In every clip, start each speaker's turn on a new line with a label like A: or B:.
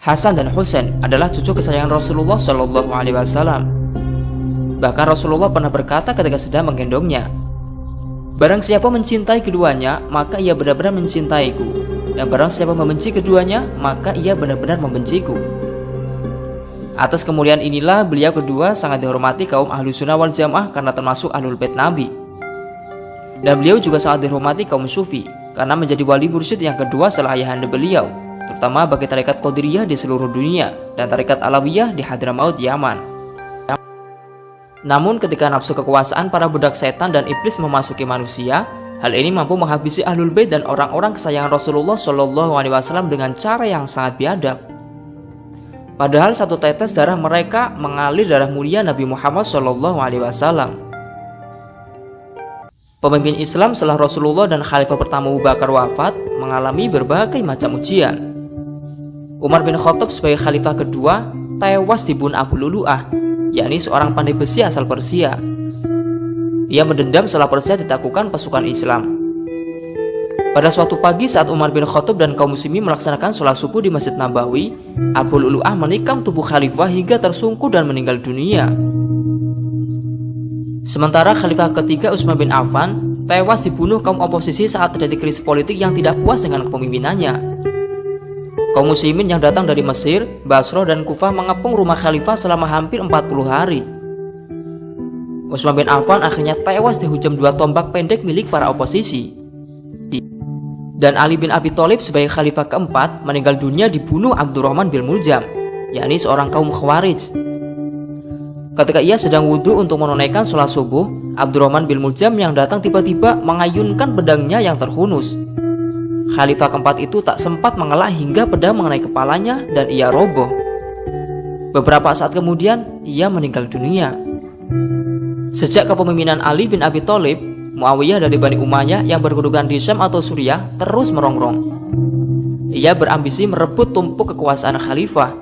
A: Hasan dan Husain adalah cucu kesayangan Rasulullah Shallallahu Alaihi Wasallam. Bahkan Rasulullah pernah berkata ketika sedang menggendongnya, "Barang siapa mencintai keduanya, maka ia benar-benar mencintaiku. Dan barang siapa membenci keduanya, maka ia benar-benar membenciku." Atas kemuliaan inilah beliau kedua sangat dihormati kaum ahlu sunnah wal jamaah karena termasuk ahlul bait Nabi. Dan beliau juga sangat dihormati kaum sufi karena menjadi wali mursyid yang kedua setelah ayahanda beliau, terutama bagi tarekat Qadiriyah di seluruh dunia dan tarekat Alawiyah di Hadramaut, Yaman. Namun ketika nafsu kekuasaan para budak setan dan iblis memasuki manusia, hal ini mampu menghabisi ahlul bait dan orang-orang kesayangan Rasulullah Shallallahu Alaihi Wasallam dengan cara yang sangat biadab. Padahal satu tetes darah mereka mengalir darah mulia Nabi Muhammad Shallallahu Alaihi Wasallam. Pemimpin Islam setelah Rasulullah dan Khalifah pertama Abu Bakar wafat mengalami berbagai macam ujian. Umar bin Khattab sebagai Khalifah kedua tewas dibunuh Abu Lulu'ah, yakni seorang pandai besi asal Persia. Ia mendendam setelah Persia ditaklukkan pasukan Islam. Pada suatu pagi saat Umar bin Khattab dan kaum muslimin melaksanakan sholat subuh di Masjid Nabawi, Abu Lulu'ah menikam tubuh khalifah hingga tersungkur dan meninggal dunia. Sementara Khalifah ketiga Utsman bin Affan tewas dibunuh kaum oposisi saat terjadi krisis politik yang tidak puas dengan kepemimpinannya. Kaum muslimin yang datang dari Mesir, Basra, dan Kufah mengepung rumah khalifah selama hampir 40 hari. Utsman bin Affan akhirnya tewas dihujam 2 tombak pendek milik para oposisi. Dan Ali bin Abi Thalib sebagai khalifah keempat meninggal dunia dibunuh Abdurrahman bin Muljam, yakni seorang kaum Khawarij. Ketika ia sedang wudhu untuk menunaikan sholat subuh, Abdurrahman bin Muljam yang datang tiba-tiba mengayunkan pedangnya yang terhunus. Khalifah keempat itu tak sempat mengelak hingga pedang mengenai kepalanya dan ia roboh. Beberapa saat kemudian ia meninggal dunia. Sejak kepemimpinan Ali bin Abi Thalib, Muawiyah dari Bani Umayyah yang berkedudukan di Syam atau Suriah terus merongrong. Ia berambisi merebut tumpuk kekuasaan khalifah.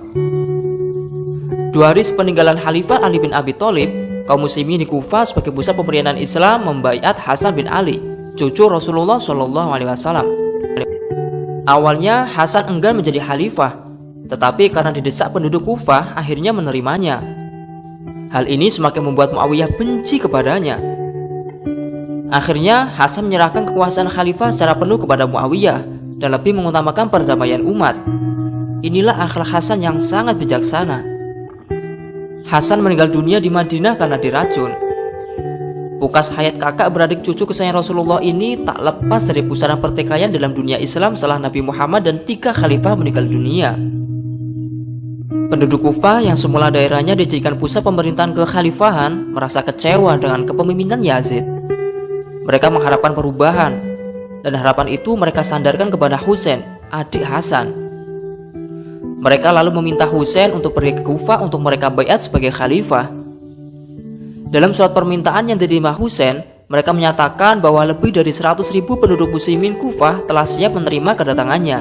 A: 2 hari sepeninggalan Khalifah Ali bin Abi Thalib, kaum muslimin di Kufah sebagai pusat pemerintahan Islam membaiat Hasan bin Ali, cucu Rasulullah Shallallahu Alaihi Wasallam. Awalnya Hasan enggan menjadi khalifah, tetapi karena didesak penduduk Kufah akhirnya menerimanya. Hal ini semakin membuat Muawiyah benci kepadanya. Akhirnya Hasan menyerahkan kekuasaan khalifah secara penuh kepada Muawiyah dan lebih mengutamakan perdamaian umat. Inilah akhlak Hasan yang sangat bijaksana. Hasan meninggal dunia di Madinah karena diracun. Pukas hayat kakak beradik cucu kesayangan Rasulullah ini tak lepas dari pusaran pertikaian dalam dunia Islam setelah Nabi Muhammad dan 3 khalifah meninggal dunia. Penduduk Kufah yang semula daerahnya dijadikan pusat pemerintahan kekhalifahan merasa kecewa dengan kepemimpinan Yazid. Mereka mengharapkan perubahan, dan harapan itu mereka sandarkan kepada Husain, adik Hasan. Mereka lalu meminta Husain untuk pergi ke Kufah untuk mereka baiat sebagai khalifah. Dalam surat permintaan yang diterima Husain, mereka menyatakan bahwa lebih dari 100.000 penduduk muslimin Kufah telah siap menerima kedatangannya.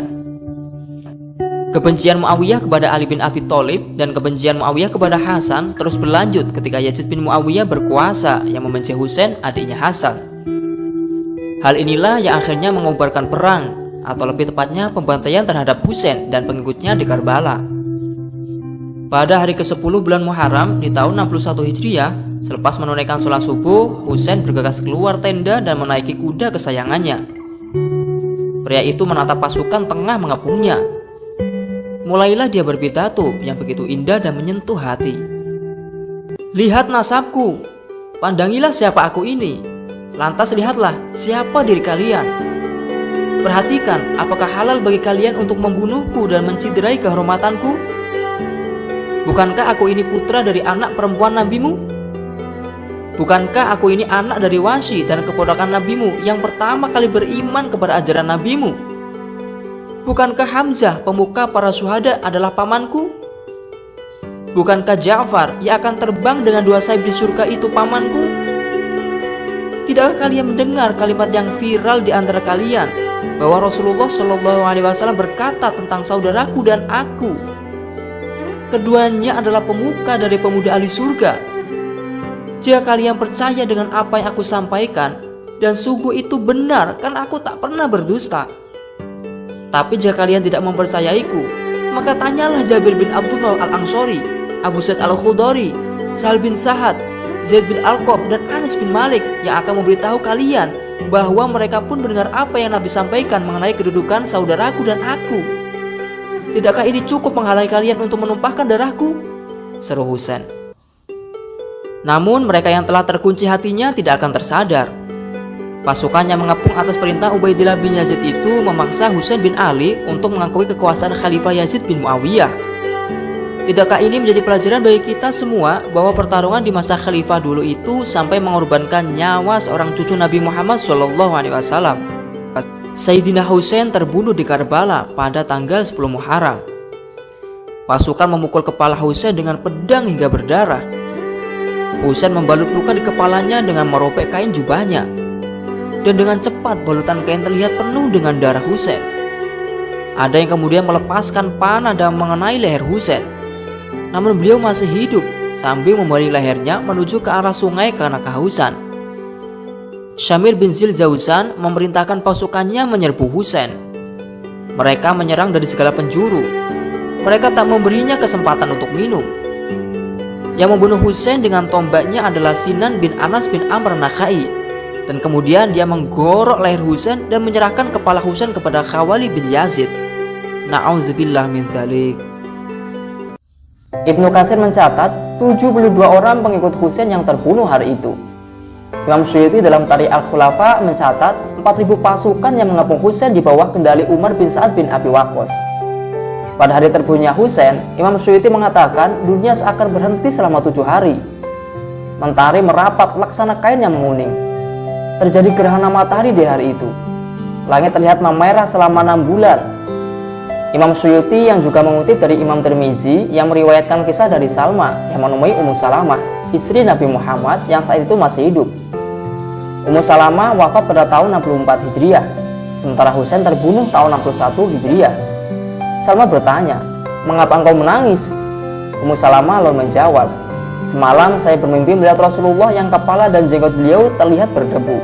A: Kebencian Muawiyah kepada Ali bin Abi Thalib dan kebencian Muawiyah kepada Hasan terus berlanjut ketika Yazid bin Muawiyah berkuasa yang membenci Husain, adiknya Hasan. Hal inilah yang akhirnya mengobarkan perang, atau lebih tepatnya pembantaian terhadap Husain dan pengikutnya di Karbala. Pada hari ke-10 bulan Muharram di tahun 61 Hijriah, selepas menunaikan sholat subuh, Husain bergegas keluar tenda dan menaiki kuda kesayangannya. Pria itu menatap pasukan tengah mengepungnya. Mulailah dia berpidato yang begitu indah dan menyentuh hati. "Lihat nasabku, pandangilah siapa aku ini. Lantas lihatlah siapa diri kalian. Perhatikan apakah halal bagi kalian untuk membunuhku dan menciderai kehormatanku. Bukankah aku ini putra dari anak perempuan nabimu? Bukankah aku ini anak dari Wasy dan keponakan nabimu yang pertama kali beriman kepada ajaran nabimu? Bukankah Hamzah pemuka para syuhada adalah pamanku? Bukankah Ja'far yang akan terbang dengan 2 sayap di surga itu pamanku? Tidakkah kalian mendengar kalimat yang viral di antara kalian bahwa Rasulullah Shallallahu Alaihi Wasallam berkata tentang saudaraku dan aku, keduanya adalah pemuka dari pemuda ahli surga. Jika kalian percaya dengan apa yang aku sampaikan, dan sungguh itu benar, kan aku tak pernah berdusta. Tapi jika kalian tidak mempercayaiku, maka tanyalah Jabir bin Abdullah al-Ansori, Abu Sa'id al-Khudri, Sahal bin Sa'ad, Zaid bin Al-Qab, dan Anas bin Malik yang akan memberitahu kalian bahwa mereka pun mendengar apa yang Nabi sampaikan mengenai kedudukan saudaraku dan aku. Tidakkah ini cukup menghalangi kalian untuk menumpahkan darahku? Seru Husain. Namun mereka yang telah terkunci hatinya tidak akan tersadar. Pasukan yang mengepung atas perintah Ubaidillah bin Yazid itu memaksa Husain bin Ali untuk mengakui kekuasaan Khalifah Yazid bin Muawiyah. Tidakkah ini menjadi pelajaran bagi kita semua bahwa pertarungan di masa Khalifah dulu itu sampai mengorbankan nyawa seorang cucu Nabi Muhammad SAW. Sayyidina Husain terbunuh di Karbala pada tanggal 10 Muharram. Pasukan memukul kepala Husain dengan pedang hingga berdarah. Husain membalut luka di kepalanya dengan merobek kain jubahnya, dan dengan cepat balutan kain terlihat penuh dengan darah Husain. Ada yang kemudian melepaskan panah dan mengenai leher Husain, namun beliau masih hidup sambil membalik lehernya menuju ke arah sungai karena kehausan. Syamir bin Zil Zauzan memerintahkan pasukannya menyerbu Husain. Mereka menyerang dari segala penjuru. Mereka tak memberinya kesempatan untuk minum. Yang membunuh Husain dengan tombaknya adalah Sinan bin Anas bin Amr Nakhai, dan kemudian dia menggorok leher Husain dan menyerahkan kepala Husain kepada Khawali bin Yazid. Na'udzubillah min dzalik. Ibnu Katsir mencatat 72 orang pengikut Husain yang terbunuh hari itu. Imam Suyuti dalam Tarikh Al-Khulafa mencatat 4.000 pasukan yang mengepung Husain di bawah kendali Umar bin Sa'ad bin Abi Waqqas. Pada hari terbunuhnya Husain, Imam Suyuti mengatakan dunia seakan berhenti selama 7 hari. Mentari merapat laksana kain yang menguning. Terjadi gerhana matahari di hari itu. Langit terlihat memerah selama 6 bulan. Imam Suyuti yang juga mengutip dari Imam Tirmizi yang meriwayatkan kisah dari Salma yang menemui Ummu Salamah, istri Nabi Muhammad yang saat itu masih hidup. Ummu Salamah wafat pada tahun 64 Hijriah, sementara Husain terbunuh tahun 61 Hijriah. Salma bertanya, "Mengapa engkau menangis?" Ummu Salamah lalu menjawab, "Semalam saya bermimpi melihat Rasulullah yang kepala dan jenggot beliau terlihat berdebu.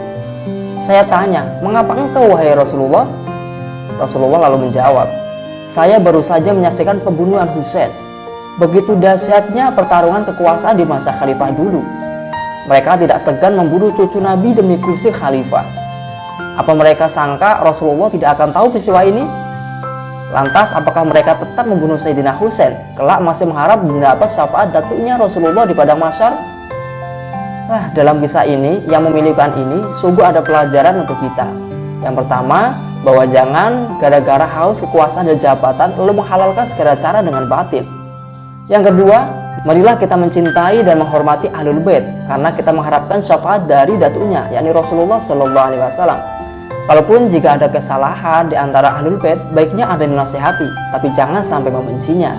A: Saya tanya, 'Mengapa engkau wahai Rasulullah?' Rasulullah lalu menjawab, 'Saya baru saja menyaksikan pembunuhan Husain.' Begitu dahsyatnya pertarungan kekuasaan di masa khalifah dulu. Mereka tidak segan membunuh cucu Nabi demi kursi khalifah. Apa mereka sangka Rasulullah tidak akan tahu peristiwa ini? Lantas apakah mereka tetap membunuh Sayyidina Husain, kelak masih mengharap mendapat syafaat datuknya Rasulullah di padang mahsyar?" Nah, dalam kisah ini yang memilihkan ini sungguh ada pelajaran untuk kita. Yang pertama, bahwa jangan gara-gara haus kekuasaan dan jabatan lalu menghalalkan segala cara dengan batil. Yang kedua, marilah kita mencintai dan menghormati Ahlul Bait karena kita mengharapkan syafaat dari datuknya, yakni Rasulullah SAW. Walaupun jika ada kesalahan di antara Ahlul Bait, baiknya ada yang menasihati, tapi jangan sampai membencinya.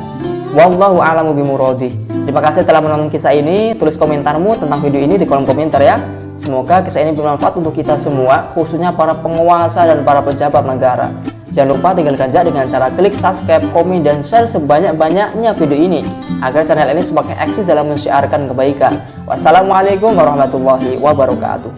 A: Wallahu a'lamu bimuradih. Terima kasih telah menonton kisah ini. Tulis komentarmu tentang video ini di kolom komentar ya. Semoga kisah ini bermanfaat untuk kita semua, khususnya para penguasa dan para pejabat negara. Jangan lupa tinggalkan saja dengan cara klik subscribe, komen, dan share sebanyak-banyaknya video ini agar channel ini semakin eksis dalam mensiarkan kebaikan. Wassalamualaikum warahmatullahi wabarakatuh.